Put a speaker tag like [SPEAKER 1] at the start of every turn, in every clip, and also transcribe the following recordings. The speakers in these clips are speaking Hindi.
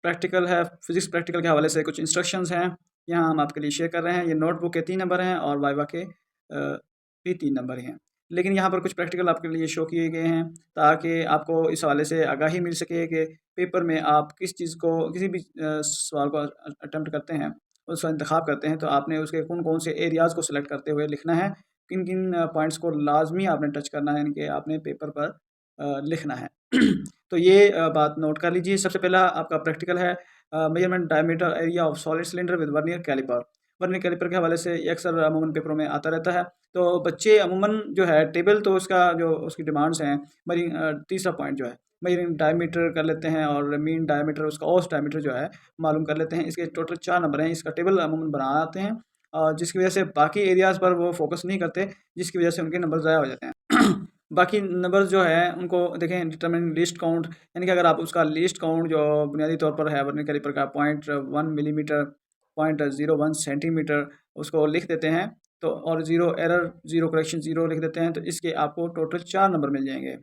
[SPEAKER 1] प्रैक्टिकल है, फिजिक्स प्रैक्टिकल के हवाले से कुछ इंस्ट्रक्शंस हैं, यहाँ हम आपके लिए शेयर कर रहे हैं। ये नोटबुक के 3 नंबर हैं और वाइवा के भी 3 नंबर हैं। लेकिन यहाँ पर कुछ प्रैक्टिकल आपके लिए शो किए गए हैं ताकि आपको इस हवाले से आगाही मिल सके कि पेपर में आप किस चीज़ को किसी भी सवाल को अटेम्प्ट करते हैं, उसका इंतखाब करते हैं तो आपने उसके कौन-कौन से एरियाज़ को सिलेक्ट करते हुए लिखना है, किन-किन पॉइंट्स को लाज़मी आपने टच करना है, यानी कि आपने पेपर पर लिखना है। तो ये बात नोट कर लीजिए। सबसे पहला आपका प्रैक्टिकल है measurement diameter area of solid cylinder with vernier calliper. Vernier calliper के हवाले से ये अक्सर अमूमन पेपरों में आता रहता है। तो बच्चे अमूमन जो है टेबल तो उसका जो उसकी डिमांड्स हैं तीसरा पॉइंट जो है मेजरिंग डायमीटर कर लेते हैं और मीन डायमीटर उसका औसत डायमीटर जो है मालूम कर लेते हैं। इसके टोटल 4 नंबर हैं। इसका टेबल अमूमन बना आते हैं जिसकी वजह से बाकी एरियाज़ पर वो फोकस नहीं करते, जिसकी वजह से उनके नंबर ज़ाया हो जाते हैं। बाकी नंबर जो है उनको देखें डिटरमिन लीस्ट काउंट, यानी कि अगर आप उसका लीस्ट काउंट जो बुनियादी तौर पर है वर्नियर कैलिपर का 0.1 मिलीमीटर, 0.01 सेंटीमीटर उसको लिख देते हैं तो और zero error, zero correction, zero लिख देते हैं तो इसके आपको टोटल 4 नंबर मिल जाएंगे।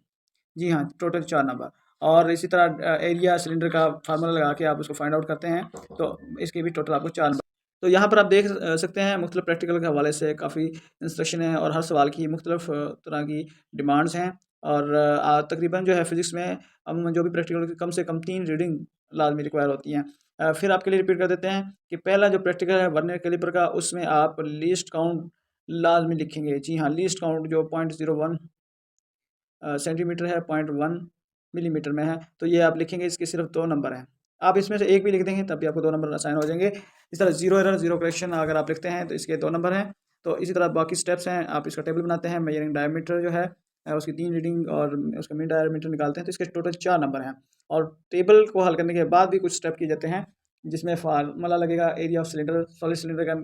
[SPEAKER 1] जी हाँ, टोटल 4 नंबर। और इसी तरह एरिया सिलेंडर का फार्मूला लगा के आप उसको फाइंड आउट करते हैं तो इसके भी टोटल आपको 4 नंबर। तो यहाँ पर आप देख सकते हैं मुख्तलिफ प्रैक्टिकल के हवाले से काफ़ी इंस्ट्रक्शन है और हर सवाल की मुख्तलिफ तरह की डिमांड्स हैं। और तकरीबन जो है फ़िज़िक्स में अमूमन जो भी प्रैक्टिकल की कम से कम 3 रीडिंग लाज़मी रिक्वायर होती हैं। फिर आपके लिए रिपीट कर देते हैं कि पहला जो प्रैक्टिकल है वर्नियर कैलिपर का, उसमें आप लीस्ट काउंट लाज़मी लिखेंगे। जी हाँ, लीस्ट काउंट जो 0.01 सेंटीमीटर है, 0.1 मिलीमीटर में है, तो ये आप लिखेंगे। इसके सिर्फ 2 नंबर हैं। आप इसमें से एक भी लिख देंगे तब भी आपको 2 नंबर असाइन हो जाएंगे। इस तरह ज़ीरो एरर, ज़ीरो करेक्शन अगर आप लिखते हैं तो इसके 2 नंबर हैं। तो इसी तरह बाकी स्टेप्स हैं, आप इसका टेबल बनाते हैं, मेजरिंग डायमीटर जो है उसकी 3 रीडिंग और उसका मीन डायमीटर निकालते हैं तो इसके टोटल 4 नंबर हैं। और टेबल को हल करने के बाद भी कुछ स्टेप किए जाते हैं जिसमें फार्मूला लगेगा area of cylinder, solid cylinder का,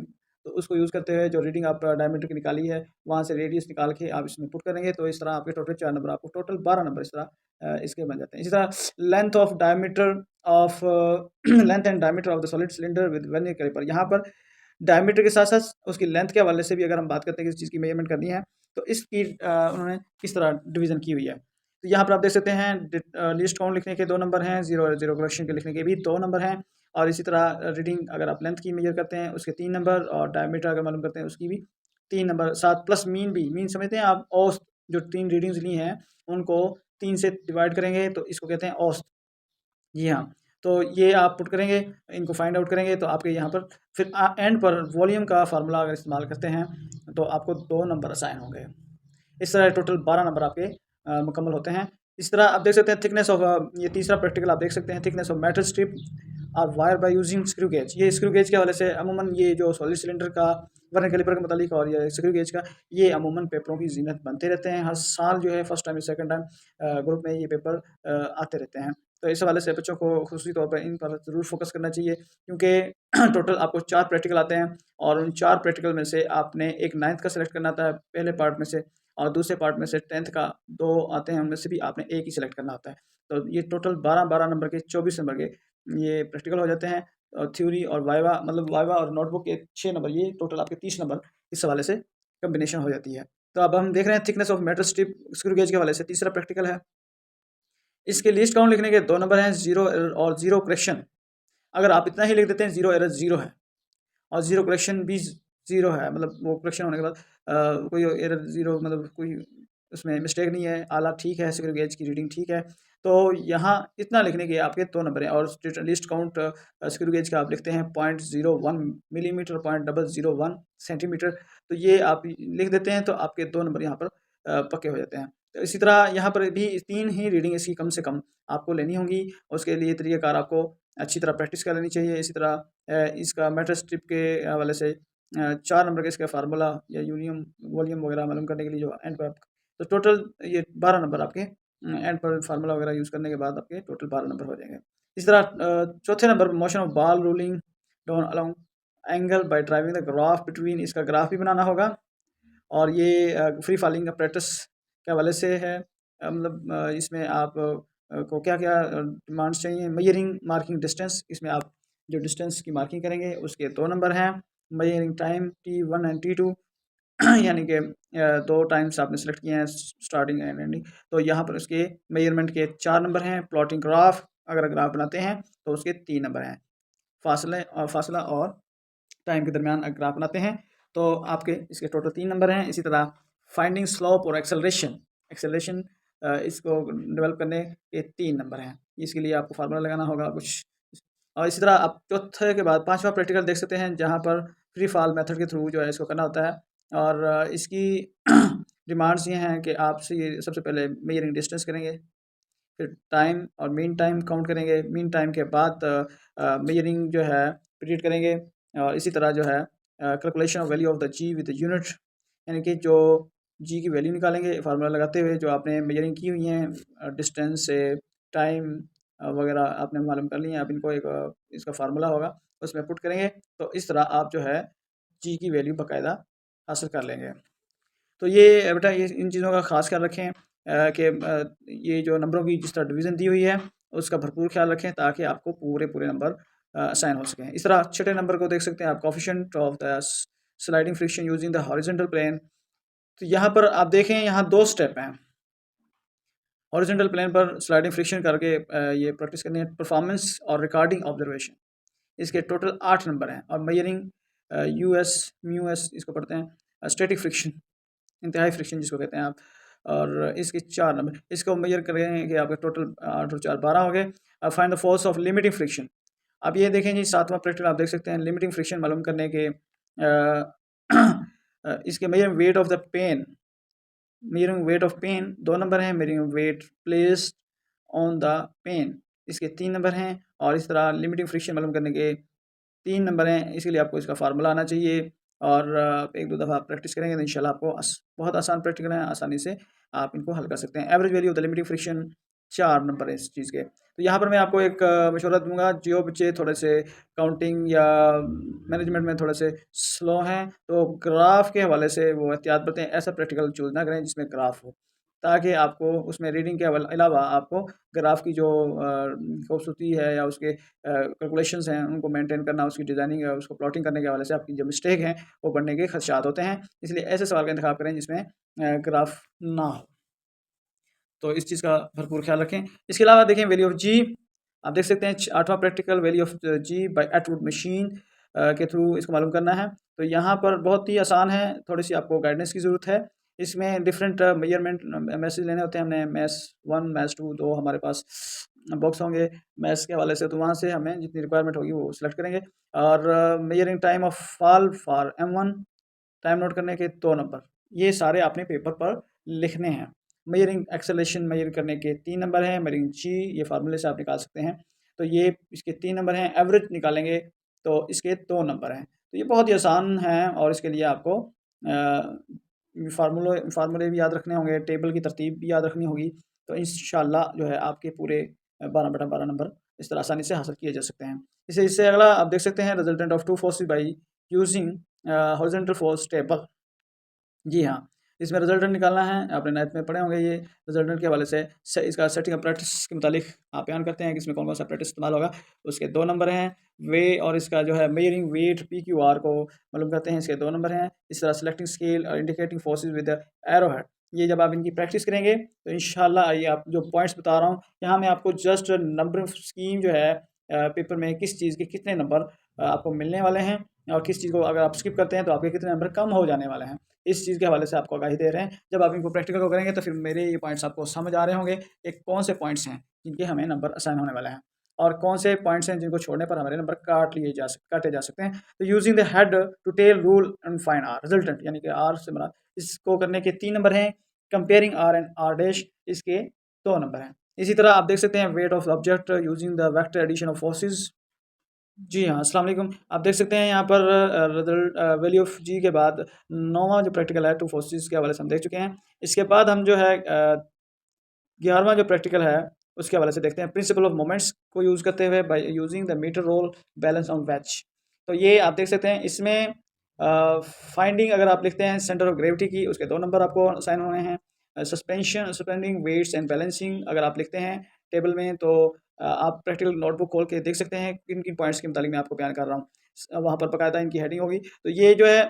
[SPEAKER 1] तो उसको यूज़ करते हुए जो रीडिंग आप डायमीटर की निकाली है वहाँ से रेडियस निकाल के आप इसमें पुट करेंगे तो इस तरह आपके टोटल 4 नंबर, आपको टोटल 12 नंबर इस तरह इसके बन जाते हैं। इसी तरह length of diameter of length and diameter of the solid cylinder with vernier calliper, यहाँ पर डायमीटर के साथ-साथ उसकी लेंथ के हवाले से भी अगर हम बात करते हैं किसी चीज़ की मेजरमेंट करनी है, तो इसकी उन्होंने किस तरह डिवीज़न की हुई है। तो यहाँ पर आप देख सकते हैं लीस्ट काउंट लिखने के 2 नंबर हैं, ज़ीरो ज़ीरो करेक्शन के लिखने के भी 2 नंबर हैं और इसी तरह रीडिंग अगर आप लेंथ की मेजर करते हैं उसके 3 नंबर और डायमीटर अगर मालूम करते हैं उसकी भी 3 नंबर, साथ प्लस मीन भी। मीन समझते हैं आप? औसत जो 3 रीडिंग्स ली हैं, उनको 3 से डिवाइड करेंगे तो इसको कहते हैं औसत। जी हाँ, तो ये आप पुट करेंगे, इनको फाइंड आउट करेंगे तो आपके यहाँ पर फिर एंड पर वॉल्यूम का फार्मूला अगर इस्तेमाल करते हैं तो आपको 2 नंबर असाइन होंगे। इस तरह टोटल 12 नंबर आपके मुकम्मल होते हैं। इस तरह आप देख सकते हैं थिकनेस ऑफ ये तीसरा प्रैक्टिकल आप देख सकते हैं, थिकनेस ऑफ मेटल स्ट्रिप और wire by using screw gauge. ये स्क्रू गेज के हवाले से अमूमन ये जो सॉलिड सिलेंडर का वर्नियर कैलिपर के मुतालिक और ये स्क्रू गेज का, ये अमूमन पेपरों की ज़ीनत बनते रहते हैं। हर साल जो है फर्स्ट टाइम या सेकंड टाइम ग्रुप में ये पेपर आते रहते हैं। तो इस हवाले से बच्चों को खुसूसी तौर पर इन पर ज़रूर फोकस करना चाहिए क्योंकि टोटल आपको 4 प्रैक्टिकल आते हैं और उन 4 प्रैक्टिकल में से आपने एक 9th का सेलेक्ट करना होता है पहले पार्ट में से और दूसरे पार्ट में से 10th का 2 आते हैं, उनमें से भी आपने एक ही सेलेक्ट करना होता है। तो ये टोटल 12-12 नंबर के 24 नंबर के ये प्रैक्टिकल हो जाते हैं और थ्योरी और वाइवा, मतलब वाइवा और नोटबुक के 6 नंबर, ये टोटल आपके 30 नंबर इस हवाले से कॉम्बिनेशन हो जाती है। तो अब हम देख रहे हैं thickness of metal strip screw gauge के हवाले से तीसरा प्रैक्टिकल है। इसके लीस्ट काउंट लिखने के 2 नंबर हैं, ज़ीरो एरर और ज़ीरो करेक्शन। अगर आप इतना ही लिख देते हैं ज़ीरो एरर ज़ीरो है और ज़ीरो करेक्शन भी ज़ीरो है, मतलब वो करेक्शन होने के बाद कोई एरर ज़ीरो, मतलब कोई उसमें मिस्टेक नहीं है, आला ठीक है, स्क्रू गेज की रीडिंग ठीक है। तो यहाँ इतना लिखने के आपके 2 नंबर हैं और लीस्ट काउंट स्क्रू गेज का आप लिखते हैं 0.01 मिलीमीटर, 0.001 सेंटीमीटर। तो ये आप लिख देते हैं तो आपके 2 नंबर यहाँ पर पक्के हो जाते हैं। तो इसी तरह यहाँ पर भी 3 ही रीडिंग इसकी कम से कम आपको लेनी होंगी। उसके लिए तरीक़ाकार आपको अच्छी तरह प्रैक्टिस कर लेनी चाहिए। इसी तरह इसका मेटल स्ट्रिप के हवाले से 4 नंबर का इसका फार्मूला या यूनियम वॉल्यूम वगैरह मालूम करने के लिए जो एंड पर, तो टोटल ये 12 नंबर आपके एंड पर फार्मूला वगैरह यूज़ करने के बाद आपके टोटल 12 नंबर हो जाएंगे। इस तरह चौथे number motion of ball rolling down along angle by driving the graph between, इसका ग्राफ भी बनाना होगा और ये फ्री फॉलिंग अapparatus के हवाले से है। मतलब इसमें आप को क्या-क्या डिमांड्स चाहिए। मेजरिंग मार्किंग डिस्टेंस, इसमें आप जो डिस्टेंस की मार्किंग करेंगे उसके 2 नंबर हैं। Measuring time T1 and T2 यानी कि 2 टाइम्स आपने सेलेक्ट किए हैं स्टार्टिंग एंड एंडिंग, तो यहाँ पर उसके मेजरमेंट के 4 नंबर हैं। प्लॉटिंग ग्राफ अगर ग्राफ बनाते हैं तो उसके 3 नंबर हैं। फासला और टाइम के दरमियान अगर ग्राफ बनाते हैं तो आपके इसके टोटल 3 नंबर हैं। इसी तरह फाइंडिंग स्लोप और एक्सेलरेशन इसको डेवलप करने के 3 नंबर हैं। इसके लिए आपको फार्मूला लगाना होगा कुछ। और इसी तरह आप चौथे के बाद 5वां प्रैक्टिकल देख सकते हैं, जहाँ पर फ्री फॉल मेथड के थ्रू जो है इसको करना होता है। और इसकी डिमांड्स ये हैं कि आपसे ये सबसे पहले मेजरिंग डिस्टेंस करेंगे, फिर टाइम और मीन टाइम काउंट करेंगे। मीन टाइम के बाद मेजरिंग जो है पीरियड करेंगे। और इसी तरह जो है calculation of value of the G with unit, यानी कि जो जी की वैल्यू निकालेंगे फार्मूला लगाते हुए, जो आपने मेजरिंग की हुई हैं डिस्टेंस से, टाइम वगैरह आपने मालूम कर ली हैं। आप इनको एक इसका फार्मूला होगा उसमें पुट करेंगे, तो इस तरह आप जो है जी की वैल्यू बाकायदा हासिल कर लेंगे। तो ये बेटा ये इन चीज़ों का ख़ास ख्याल रखें कि ये जो नंबरों की जिस तरह डिवीज़न दी हुई है उसका भरपूर ख्याल रखें, ताकि आपको पूरे नंबर असाइन हो सकें। इस तरह छठे नंबर को देख सकते हैं आप, coefficient of the sliding friction using the horizontal plane. तो यहाँ पर आप देखें, यहाँ 2 स्टेप हैं। हॉरिजॉन्टल प्लेन पर स्लाइडिंग फ्रिक्शन करके ये प्रैक्टिस करनी है। परफॉर्मेंस और रिकॉर्डिंग ऑब्जर्वेशन, इसके टोटल 8 नंबर हैं। और मेजरिंग यूएस म्यूएस इसको पढ़ते हैं, स्टैटिक फ्रिक्शन, इंतहाई फ्रिक्शन जिसको कहते हैं आप, और इसके 4 नंबर। इसको मेजर करेंगे आपके टोटल 8 और 4 12 हो गए। Find the force of limiting friction. अब ये देखें जी, 7वां प्रैक्टिकल आप देख सकते हैं, लिमिटिंग फ्रिक्शन मालूम करने के इसके measure weight of the pan, measuring weight of pan 2 number हैं। Measuring weight placed on the pan, इसके 3 नंबर हैं। और इस तरह लिमिटिंग फ्रिक्शन मालूम करने के 3 नंबर हैं। इसके लिए आपको इसका फार्मूला आना चाहिए, और आप 1-2 दफ़ा प्रैक्टिस करेंगे तो इंशाल्लाह आपको बहुत आसान प्रैक्टिकल है, आसानी से आप इनको हल कर सकते हैं। Average value of the limiting friction 4 number है इस चीज़ के। तो यहाँ पर मैं आपको एक मशवरा दूँगा, जो बच्चे थोड़े से काउंटिंग या मैनेजमेंट में थोड़े से स्लो हैं, तो ग्राफ के हवाले से वो एहतियात बरतें। ऐसा प्रैक्टिकल चूज़ ना करें जिसमें ग्राफ हो, ताकि आपको उसमें रीडिंग के अलावा आपको ग्राफ की जो खूबसूरती है या उसके कैलकुलेशंस हैं उनको मेंटेन करना, उसकी डिज़ाइनिंग या उसको प्लॉटिंग करने के हवाले से आपकी जो मिस्टेक हैं वो बढ़ने के खदशात होते हैं। इसलिए ऐसे सवाल का इंतखाब करें जिसमें ग्राफ ना हो। तो इस चीज़ का भरपूर ख्याल रखें। इसके अलावा देखें वैल्यू ऑफ जी, आप देख सकते हैं 8वां practical value of g by Atwood machine के थ्रू इसको मालूम करना है। तो यहाँ पर बहुत ही आसान है, थोड़ी सी आपको गाइडेंस की ज़रूरत है। इसमें डिफरेंट मेजरमेंट मैसेज लेने होते हैं। हमने मैथ्स 1 मैथ्स 2 2 हमारे पास बॉक्स होंगे मैथ्स के हवाले से, तो वहाँ से हमें जितनी रिक्वायरमेंट होगी वो सिलेक्ट करेंगे। और measuring time of fall for M1, time note करने के 2 नंबर, ये सारे आपने पेपर पर लिखने हैं। मेजरिंग एक्सेलरेशन मेजर करने के 3 नंबर हैं। मेजरिंग जी, ये फार्मूले से आप निकाल सकते हैं, तो ये इसके 3 नंबर हैं। एवरेज निकालेंगे तो इसके 2 नंबर हैं। तो ये बहुत ही आसान है, और इसके लिए आपको फार्मूले भी याद रखने होंगे, टेबल की तरतीब भी याद रखनी होगी। तो इंशाल्लाह जो है आपके पूरे 12/12 नंबर इस तरह आसानी से हासिल किए जा सकते हैं। इससे अगला आप देख सकते हैं, resultant of 2 forces by using horizontal force table. जी हाँ, इसमें रिजल्टेंट निकालना है। आपने नाइन्थ में पढ़े होंगे ये रिजल्टेंट के हवाले से इसका सेटिंग अप्रैटिस के मुतालिक आप बयान करते हैं कि इसमें कौन-कौन सा अप्रैटिस इस्तेमाल होगा। उसके 2 नंबर हैं। वे और इसका जो है मेजरिंग वेट PQR को मालूम करते हैं, इसके 2 नंबर हैं। इस तरह सेलेक्टिंग स्केल और indicating forces with arrow head, ये जब आप इनकी प्रैक्टिस करेंगे तो इंशाल्लाह ये आप जो पॉइंट्स बता रहा हूँ, यहाँ मैं आपको जस्ट नंबर स्कीम जो है पेपर में किस चीज़ के कितने नंबर आपको मिलने वाले हैं, और किस चीज़ को अगर आप स्किप करते हैं तो आपके कितने नंबर कम हो जाने वाले हैं, इस चीज़ के हवाले से आपको आगाही दे रहे हैं। जब आप इनको प्रैक्टिकल को करेंगे तो फिर मेरे ये पॉइंट्स आपको समझ आ रहे होंगे कि कौन से पॉइंट्स हैं जिनके हमें नंबर असाइन होने वाले हैं, और कौन से पॉइंट्स हैं जिनको छोड़ने पर हमारे नंबर काटे जा सकते हैं। तो using the head to tail rule and find R resultant, यानी कि आर से बना, इसको करने के 3 नंबर हैं। Comparing R and R dash, इसके 2 नंबर हैं। इसी तरह आप देख सकते हैं weight of object using the vector addition of forces. जी हाँ, अस्सलाम वालेकुम। आप देख सकते हैं यहाँ पर रिजल्ट वैल्यू ऑफ जी के बाद 9वां जो प्रैक्टिकल है 2 फोर्सेस के हवाले से हम देख चुके हैं। इसके बाद हम जो है 11वां जो प्रैक्टिकल है उसके हवाले से देखते हैं, प्रिंसिपल ऑफ मोमेंट्स को यूज़ करते हुए by using the metre rule balance on wedge. तो ये आप देख सकते हैं इसमें फाइंडिंग अगर आप लिखते हैं सेंटर ऑफ ग्रेविटी की, उसके 2 नंबर आपको असाइन होने हैं। सस्पेंडिंग वेट्स एंड बैलेंसिंग अगर आप लिखते हैं टेबल में, तो आप प्रैक्टिकल नोटबुक खोल के देख सकते हैं किन किन पॉइंट्स के मुतालिक मैं आपको बयान कर रहा हूँ। वहाँ पर बाकायदा इनकी हेडिंग होगी। तो ये जो है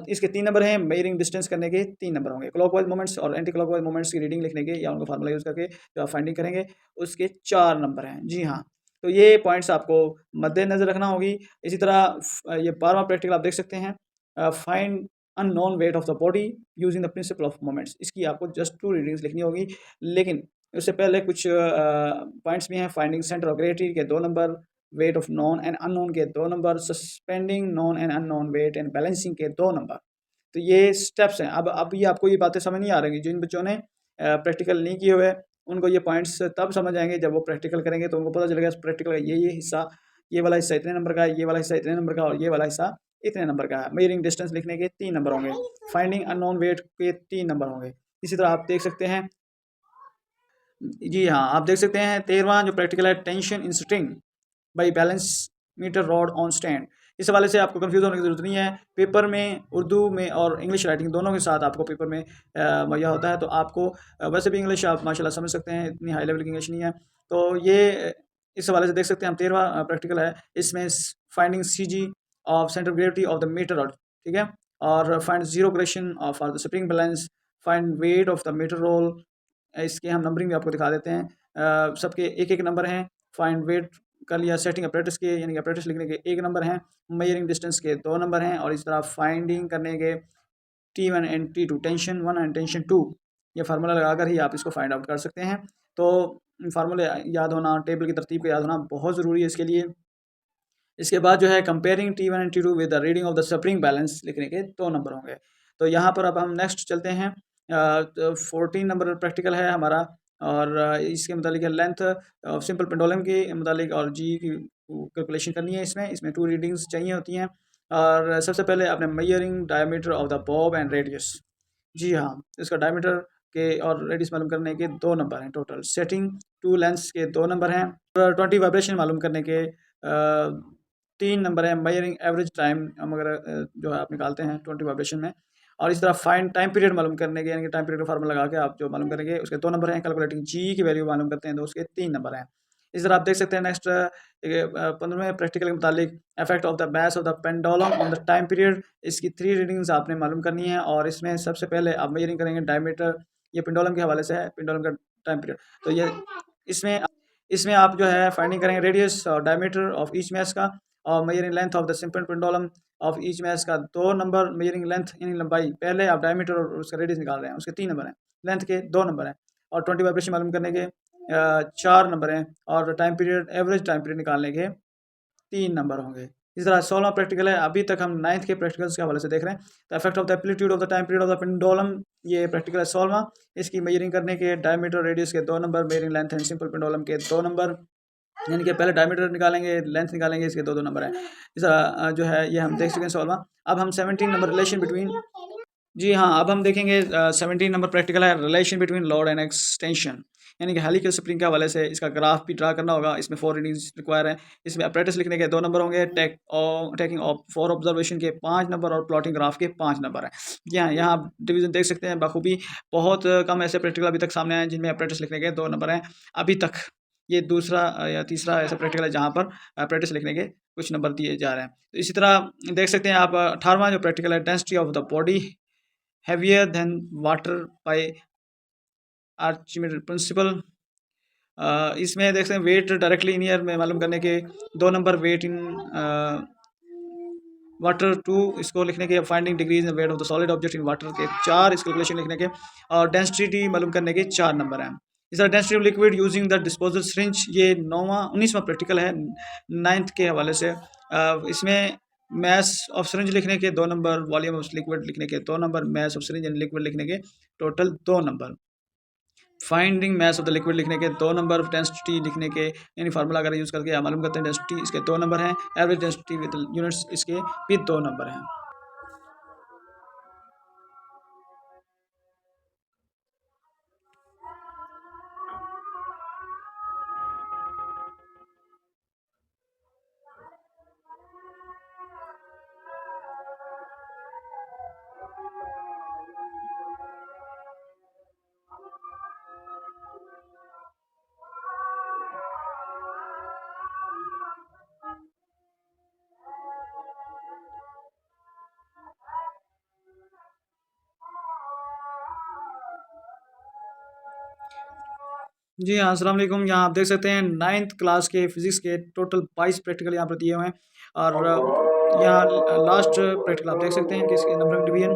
[SPEAKER 1] इसके 3 नंबर हैं, मेजरिंग डिस्टेंस करने के 3 नंबर होंगे। क्लॉकवाइज़ मोमेंट्स और एंटी क्लॉकवाइज़ मोमेंट्स की रीडिंग लिखने के या उनका फार्मूला यूज़ करके जो आप फाइंडिंग करेंगे, उसके 4 नंबर हैं। जी हाँ, तो ये पॉइंट्स आपको मद्देनज़र रखना होगी। इसी तरह ये 12वां प्रैक्टिकल आप देख सकते हैं, find unknown wait of the body using the principal of moments. इसकी आपको जस्ट 2 रीडिंग्स लिखनी होगी, लेकिन उससे पहले कुछ पॉइंट्स भी हैं। फाइंडिंग सेंटर ऑफ ग्रेविटी के 2 number, weight of known and unknown के 2 number, suspending known and unknown weight and balancing के 2 नंबर। तो ये स्टेप्स हैं। अब ये आपको ये बातें समझ नहीं आ रही, जिन बच्चों ने प्रैक्टिकल नहीं किए हुए, उनको ये पॉइंट्स तब समझ आएँगे जब वो प्रैक्टिकल करेंगे, तो उनको पता चलेगा इस प्रैक्टिकल का ये हिस्सा, ये वाला हिस्सा इतने नंबर का है, ये वाला हिस्सा इतने नंबर का और ये वाला हिस्सा इतने नंबर का है। मेजरिंग डिस्टेंस लिखने के 3 नंबर होंगे, फाइंडिंग अननोन वेट के 3 नंबर होंगे। इसी तरह आप देख सकते हैं, जी हाँ, आप देख सकते हैं 13वां जो प्रैक्टिकल है, tension in string by balance metre rod on stand. इस हवाले से आपको कंफ्यूज होने की ज़रूरत नहीं है। पेपर में उर्दू में और इंग्लिश राइटिंग दोनों के साथ आपको पेपर में मुहैया होता है, तो आपको वैसे भी इंग्लिश आप माशाल्लाह समझ सकते हैं, इतनी हाई लेवल की इंग्लिश नहीं है। तो ये इस हवाले से देख सकते हैं हम 13वां प्रैक्टिकल है, इसमें finding CG of centre of gravity of the metre rod, ठीक है, और फाइंड जीरो ग्रेशन of for the spring balance, find weight of the metre rule. इसके हम नंबरिंग भी आपको दिखा देते हैं। सबके एक-एक नंबर हैं। फाइंड वेट कर लिया सेटिंग अपरेटस के, यानी कि अपरेटस लिखने के 1 नंबर हैं। मेजरिंग डिस्टेंस के 2 नंबर हैं और इस तरह फाइंडिंग करने के T1 and T2, tension 1 and tension 2, ये फार्मूला लगाकर ही आप इसको फाइंड आउट कर सकते हैं। तो फार्मूले याद होना, टेबल की तरतीब को याद होना बहुत ज़रूरी है इसके लिए। इसके बाद जो है comparing T1 and T2 with the reading of the spring balance लिखने के 2 नंबर होंगे। तो यहाँ पर अब हम नेक्स्ट चलते हैं। तो 14 नंबर प्रैक्टिकल है हमारा और इसके मुतालिक है लेंथ सिंपल पेंडुलम के मुतालिक और जी की कैलकुलेशन करनी है। इसमें 2 रीडिंग्स चाहिए होती हैं और सबसे पहले आपने measuring diameter of the bob and radius. जी हाँ, इसका डायमीटर के और रेडियस मालूम करने के 2 नंबर हैं टोटल। सेटिंग 2 लेंथ्स के 2 नंबर हैं और 20 वाइब्रेशन मालूम करने के 3 नंबर हैं। मेजरिंग एवरेज टाइम हम अगर जो है आप निकालते हैं 20 वाइब्रेशन में, और इस तरह फाइंड टाइम पीरियड मालूम करने के, यानी कि टाइम पीरियड का फार्मूला लगा के आप जो मालूम करेंगे उसके 2 नंबर हैं। कैलकुलेटिंग जी की वैल्यू मालूम करते हैं तो उसके 3 नंबर हैं। इस तरह आप देख सकते हैं नेक्स्ट 15वें प्रैक्टिकल के मुतालिक इफेक्ट ऑफ द बैस of the pendulum on the time period. इसकी 3 रीडिंग्स आपने मालूम करनी है और इसमें सबसे पहले आप मेजरिंग करेंगे डायमीटर, ये पेंडुलम के हवाले से है, पेंडुलम का टाइम पीरियड। तो ये इसमें इसमें आप जो है फाइंडिंग करेंगे रेडियस और डायमीटर ऑफ ईच मैश का, और measuring length of the simple pendulum of each mass का 2 नंबर। मेजरिंग लेंथ यानी लंबाई, पहले आप डायमीटर और उसका रेडियस निकाल रहे हैं, उसके 3 नंबर हैं। लेंथ के 2 नंबर हैं और 20 वाइब्रेशन मालूम करने के 4 नंबर हैं और time period, average time period निकालने के 3 नंबर होंगे। इस तरह 16वां प्रैक्टिकल है। अभी तक हम 9th के प्रैक्टिकल्स के हवाले से देख रहे हैं। The effect of the amplitude of the time period of the pendulum, ये प्रैक्टिकल है 16वां। इसकी मेजरिंग करने के डायमीटर, रेडियस के 2 number, measuring length and simple pendulum के 2 नंबर, यानी कि पहले डायमीटर निकालेंगे, लेंथ निकालेंगे, इसके 2-2 नंबर हैं। इस तरह जो है ये हम देख चुके हैं 16वां। अब हम 17 नंबर रिलेशन बिटवीन, जी हाँ, अब हम देखेंगे 17 नंबर प्रैक्टिकल है relation between load and extension, यानी कि हेलिकल स्प्रिंग के हवाले से इसका ग्राफ भी ड्रा करना होगा। इसमें 4 रीडिंग्स रिक्वायर है। इसमें अपरेटस लिखने के 2 नंबर होंगे, टेकिंग ऑफ 4 ऑब्जर्वेशन के 5 नंबर और प्लॉटिंग ग्राफ के 5 नंबर हैं। यहाँ आप डिवीजन देख सकते हैं बखूबी। बहुत कम ऐसे प्रैक्टिकल अभी तक सामने आए हैं जिनमें अपरेटस लिखने के 2 नंबर हैं अभी तक। ये दूसरा या तीसरा ऐसा प्रैक्टिकल है जहाँ पर अपरेटस लिखने के कुछ नंबर दिए जा रहे हैं। तो इसी तरह देख सकते हैं आप 18वां जो प्रैक्टिकल है, density of the body heavier than water by Archimedes principle. इसमें देख सकते हैं वेट डायरेक्टली इन में मालूम करने के 2 नंबर, वेट इन वाटर 2 इसको लिखने के, finding degrees wait of the solid object in water के 4 इस कैलकुलेशन लिखने के, और डेंसिटी मालूम करने के 4 नंबर हैं। इस तरह density of liquid using the disposal syringe, ये 19वां प्रैक्टिकल है 9th के हवाले से। इसमें मैस ऑफ सिरिंज लिखने के 2 नंबर, वॉल्यूम ऑफ लिक्विड लिखने के 2 number, mass of syringe and liquid लिखने के total 2 number, finding mass of the liquid लिखने के 2 नंबर, डेंसिटी लिखने के, यानी फार्मूला अगर यूज़ करके आप मालूम करते हैं डेंसिटी, इसके 2 नंबर हैं। एवरेज डेंसिटी विद यूनिट्स, इसके भी 2 नंबर हैं। जी हाँ, अस्सलाम वालेकुम। यहाँ आप देख सकते हैं 9th क्लास के फिज़िक्स के टोटल 22 प्रैक्टिकल यहाँ पर दिए हुए हैं और यहाँ लास्ट प्रैक्टिकल आप देख सकते हैं कि इसके नंबर ऑफ डिवीजन